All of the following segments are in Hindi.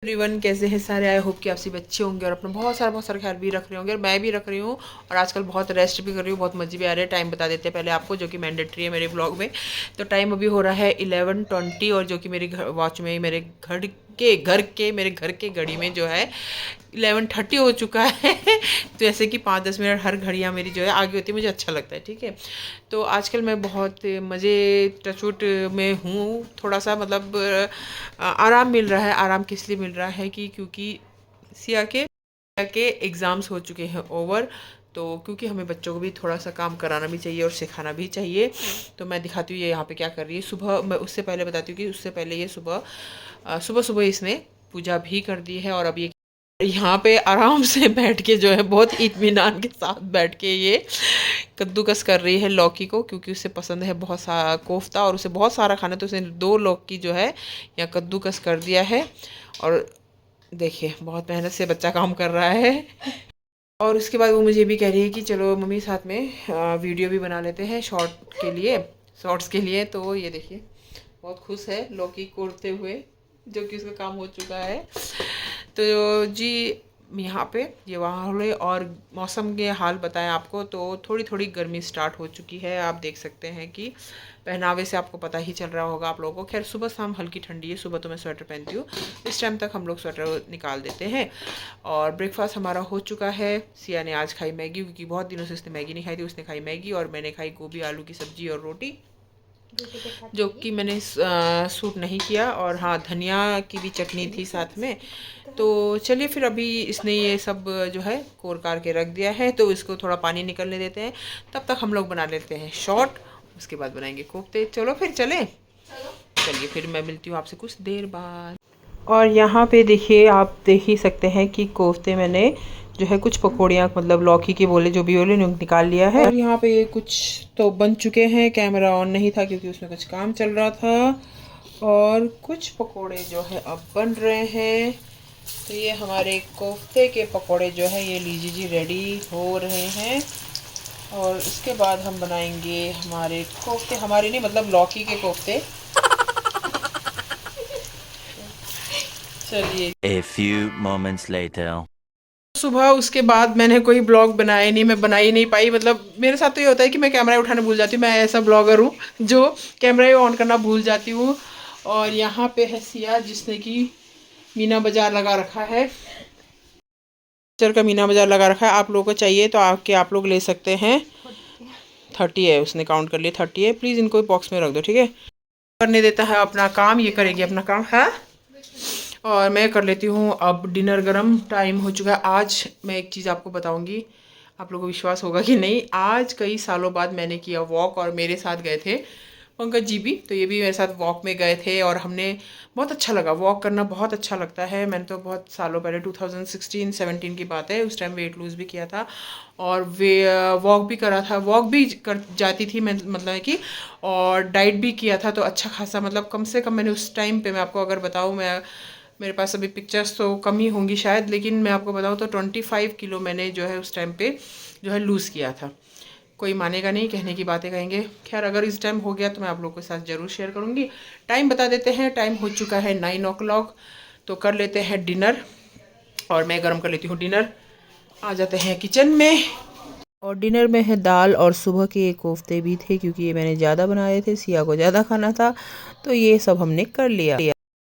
एवरीवन, कैसे हैं सारे। आई होप कि आप सभी अच्छे होंगे और अपना बहुत सारा ख्याल भी रख रहे होंगे और मैं भी रख रही हूँ। और आजकल बहुत रेस्ट भी कर रही हूँ, बहुत मजे भी आ रहे हैं। टाइम बता देते हैं पहले आपको, जो कि मैंडेटरी है मेरे ब्लॉग में। तो टाइम अभी हो रहा है 11:20 और जो कि मेरी वॉच में मेरे घर के घड़ी में जो है 11:30 हो चुका है। तो ऐसे कि 5-10 मिनट हर घड़ियाँ मेरी जो है आगे होती है, मुझे अच्छा लगता है। ठीक है, तो आजकल मैं बहुत मज़े टचवुट में हूँ। थोड़ा सा मतलब आराम मिल रहा है। आराम किस लिए मिल रहा है कि क्योंकि सिया के एग्ज़ाम्स हो चुके हैं ओवर। तो क्योंकि हमें बच्चों को भी थोड़ा सा काम कराना भी चाहिए और सिखाना भी चाहिए। तो मैं दिखाती हूँ ये यहाँ पे क्या कर रही है। सुबह मैं उससे पहले बताती हूँ कि उससे पहले ये सुबह इसने पूजा भी कर दी है। और अब ये यहाँ पे आराम से बैठ के जो है बहुत इत्मीनान के साथ बैठ के ये कद्दूकस कर रही है लौकी को, क्योंकि उसे पसंद है बहुत सा कोफ्ता और उसे बहुत सारा खाना। तो उसने 2 लौकी जो है यहाँ कद्दूकस कर दिया है। और देखिए बहुत मेहनत से बच्चा काम कर रहा है। और उसके बाद वो मुझे भी कह रही है कि चलो मम्मी साथ में वीडियो भी बना लेते हैं शॉर्ट्स के लिए। तो ये देखिए बहुत खुश है लौकी कोड़ते हुए, जो कि उसका काम हो चुका है। तो जी यहाँ पे ये वाले और मौसम के हाल बताएं आपको, तो थोड़ी थोड़ी गर्मी स्टार्ट हो चुकी है। आप देख सकते हैं कि पहनावे से आपको पता ही चल रहा होगा आप लोगों को। खैर सुबह शाम हल्की ठंडी है, सुबह तो मैं स्वेटर पहनती हूँ, इस टाइम तक हम लोग स्वेटर निकाल देते हैं। और ब्रेकफास्ट हमारा हो चुका है। सिया ने आज खाई मैगी, क्योंकि बहुत दिनों से उसने मैगी नहीं खाई थी। उसने खाई मैगी और मैंने खाई गोभी आलू की सब्जी और रोटी, जो कि मैंने सूट नहीं किया। और हाँ, धनिया की भी चटनी थी साथ में। तो चलिए फिर अभी इसने ये सब जो है कोर कार के रख दिया है, तो इसको थोड़ा पानी निकलने देते हैं। तब तक हम लोग बना लेते हैं शॉर्ट, उसके बाद बनाएंगे कोफ्ते। चलो फिर चलें। चलिए फिर मैं मिलती हूँ आपसे कुछ देर बाद। और यहाँ पे देखिए, आप देख ही सकते हैं कि कोफ्ते मैंने जो है कुछ पकौड़ियाँ मतलब लौकी के बोले जो भी बोले निकाल लिया है। और यहाँ पे ये कुछ तो बन चुके हैं। कैमरा ऑन नहीं था क्योंकि उसमें कुछ काम चल रहा था। और कुछ पकोड़े जो है अब बन रहे हैं। तो ये हमारे कोफ्ते के पकोड़े जो है ये लीजिए जी रेडी हो रहे हैं। और इसके बाद हम बनाएंगे हमारे कोफ्ते, हमारे नहीं मतलब लौकी के कोफ्ते। चलिए। A few moments later. सुबह उसके बाद मैंने कोई ब्लॉग बनाया नहीं, मैं बना ही नहीं पाई। मतलब मेरे साथ तो ये होता है कि मैं कैमरा उठाना भूल जाती हूँ। मैं ऐसा ब्लॉगर हूँ जो कैमरा ऑन करना भूल जाती हूँ। और यहाँ पे है सिया, जिसने कि मीना बाजार लगा रखा है। पिक्चर का मीना बाजार लगा रखा है। आप लोगों को चाहिए तो आके आप लोग ले सकते हैं। 30 है, उसने काउंट कर लिया 30 है। प्लीज़ इनको बॉक्स में रख दो, ठीक है। करने देता है अपना काम, ये करेगी अपना काम है। और मैं कर लेती हूँ अब डिनर गरम। टाइम हो चुका है। आज मैं एक चीज़ आपको बताऊँगी, आप लोगों को विश्वास होगा कि नहीं। आज कई सालों बाद मैंने किया वॉक, और मेरे साथ गए थे पंकज जी भी। तो ये भी मेरे साथ वॉक में गए थे और हमने बहुत अच्छा लगा। वॉक करना बहुत अच्छा लगता है। मैंने तो बहुत सालों पहले 2016-17 की बात है, उस टाइम वेट लूज़ भी किया था और वे वॉक भी करा था। वॉक भी कर जाती थी मैं, मतलब है कि, और डाइट भी किया था। तो अच्छा खासा मतलब कम से कम मैंने उस टाइम पे, मैं आपको अगर बताऊँ, मैं मेरे पास अभी पिक्चर्स तो कम ही होंगी शायद, लेकिन मैं आपको बताऊँ तो 25 किलो मैंने जो है उस टाइम पे जो है लूज़ किया था। कोई मानेगा नहीं, कहने की बातें कहेंगे। खैर अगर इस टाइम हो गया तो मैं आप लोगों के साथ ज़रूर शेयर करूँगी। टाइम बता देते हैं, टाइम हो चुका है 9 o'clock। तो कर लेते हैं डिनर, और मैं गर्म कर लेती हूँ डिनर। आ जाते हैं किचन में। और डिनर में है दाल, और सुबह के ये कोफ्ते भी थे क्योंकि ये मैंने ज़्यादा बनाए थे, सिया को ज़्यादा खाना था। तो ये सब हमने कर लिया।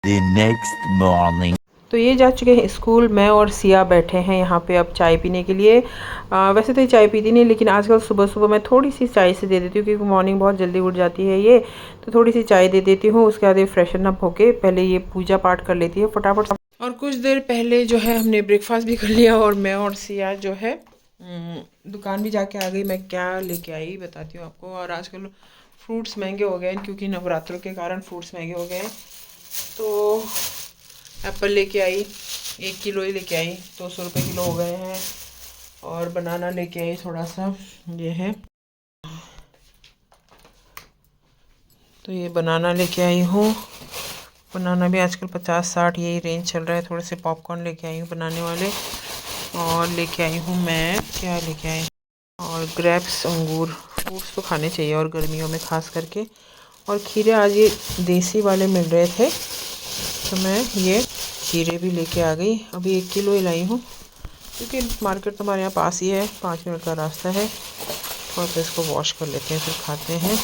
The next morning. तो ये जा चुके हैं स्कूल। मैं और सिया बैठे हैं यहाँ पे अब चाय पीने के लिए। वैसे तो ये चाय पीती नहीं, लेकिन आजकल सुबह सुबह मैं थोड़ी सी चाय से दे देती हूँ, क्योंकि मॉर्निंग बहुत जल्दी उठ जाती है ये। तो थोड़ी सी चाय दे देती हूँ। उसके बाद ये फ्रेशन अप होके पहले ये पूजा पाठ कर लेती है फटाफट। और कुछ देर पहले जो है हमने ब्रेकफास्ट भी कर लिया, और मैं और सिया जो है दुकान भी जाके आ गई। मैं क्या लेके आई बताती हूँ आपको। और आजकल फ्रूट्स महंगे हो गए हैं, क्योंकि नवरात्रों के कारण फ्रूट्स महंगे हो गए हैं। तो एप्पल लेके आई, 1 किलो ही लेके आई, 200 रुपये किलो हो गए हैं। और बनाना लेके आई थोड़ा सा, ये है। तो ये बनाना लेके आई हूँ। बनाना भी आजकल 50-60 यही रेंज चल रहा है। थोड़े से पॉपकॉर्न लेके आई हूँ बनाने वाले। और लेके आई हूँ मैं, क्या लेके आई, और ग्रेप्स, अंगूर। फ्रूट्स तो खाने चाहिए और गर्मियों में खास करके। और खीरे आज ये देसी वाले मिल रहे थे, तो मैं ये खीरे भी लेके आ गई। अभी 1 किलो ही लाई हूँ क्योंकि मार्केट हमारे यहाँ पास ही है, 5 मिनट का रास्ता है। और फिर इसको वॉश कर लेते हैं, फिर खाते हैं।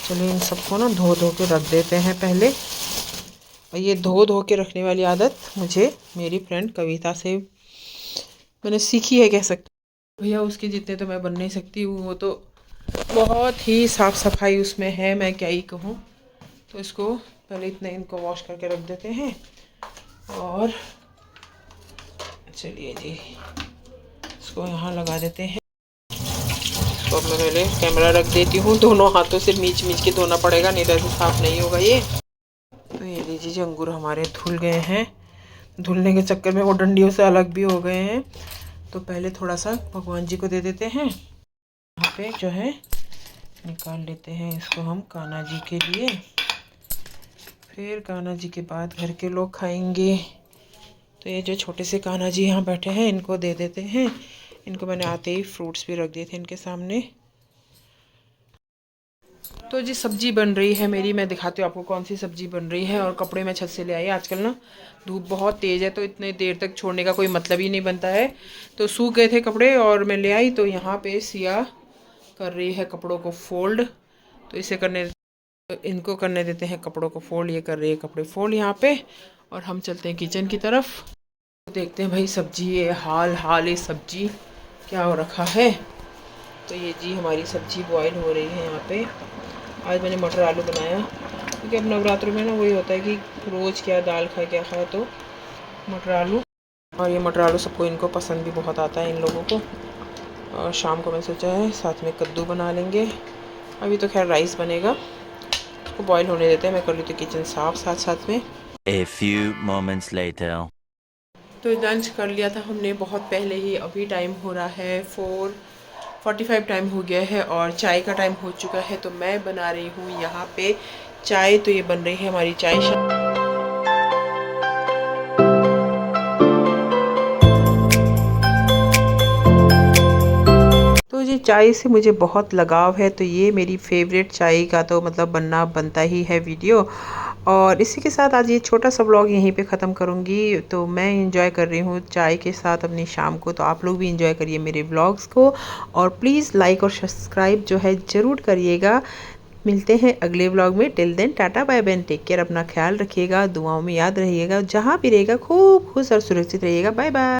चलिए इन सबको ना धो धो के रख देते हैं पहले। और ये धो धो के रखने वाली आदत मुझे मेरी फ्रेंड कविता से मैंने सीखी है, कह सकते भैया। उसके जितने तो मैं बन नहीं सकती हूँ, वो तो बहुत ही साफ़ सफाई उसमें है, मैं क्या ही कहूँ। तो इसको पहले इतने इनको वॉश करके रख देते हैं। और चलिए जी इसको यहाँ लगा देते हैं। तो अब मैं पहले कैमरा रख देती हूँ, दोनों हाथों से मीच मीच के धोना पड़ेगा, नहीं तो ऐसे साफ नहीं होगा ये। तो ये लीजिए जी अंगूर हमारे धुल गए हैं। धुलने के चक्कर में वो डंडियों से अलग भी हो गए हैं। तो पहले थोड़ा सा भगवान जी को दे देते हैं। यहाँ पे जो है निकाल लेते हैं इसको हम कान्हा जी के लिए। फिर कान्हा जी के बाद घर के लोग खाएंगे। तो ये जो छोटे से कान्हा जी यहाँ बैठे हैं इनको दे देते हैं। इनको मैंने आते ही फ्रूट्स भी रख दिए थे इनके सामने। तो जी सब्जी बन रही है मेरी, मैं दिखाती हूँ आपको कौन सी सब्जी बन रही है। और कपड़े मैं छत से ले आई। आजकल ना धूप बहुत तेज़ है तो इतने देर तक छोड़ने का कोई मतलब ही नहीं बनता है। तो सूख गए थे कपड़े और मैं ले आई। तो यहाँ पे सिया कर रही है कपड़ों को फोल्ड। तो इसे करने इनको करने देते हैं कपड़ों को फोल्ड। ये कर रही है कपड़े फोल्ड यहाँ पे। और हम चलते हैं किचन की तरफ। देखते हैं भाई सब्जी, ये हाल इस सब्जी क्या हो रखा है। तो ये जी हमारी सब्जी बॉईल हो रही है यहाँ पे। आज मैंने मटर आलू बनाया क्योंकि अब नवरात्रों में ना वही होता है कि रोज़ क्या दाल खाए क्या खाए, तो मटर आलू। और ये मटर आलू सबको इनको पसंद भी बहुत आता है इन लोगों को। और शाम को मैं सोचा है साथ में कद्दू बना लेंगे। अभी तो खैर राइस बनेगा, उसको बॉईल होने देते हैं। मैं कर लेती हूँ किचन साफ साथ साथ में। A few moments later. तो लंच कर लिया था हमने बहुत पहले ही। अभी टाइम हो रहा है 4:45 टाइम हो गया है और चाय का टाइम हो चुका है। तो मैं बना रही हूँ यहाँ पे चाय। तो ये बन रही है हमारी चाय। तो ये चाय से मुझे बहुत लगाव है, तो ये मेरी फेवरेट चाय का तो मतलब बनता ही है वीडियो। और इसी के साथ आज ये छोटा सा व्लॉग यहीं पे ख़त्म करूँगी। तो मैं इंजॉय कर रही हूँ चाय के साथ अपनी शाम को। तो आप लोग भी इंजॉय करिए मेरे व्लॉग्स को। और प्लीज़ लाइक और सब्सक्राइब जो है ज़रूर करिएगा। मिलते हैं अगले व्लॉग में। Till then tata bye bye, take care. अपना ख्याल रखिएगा, दुआओं में याद रहिएगा। जहाँ भी रहेगा खूब खुश और सुरक्षित रहिएगा। Bye bye.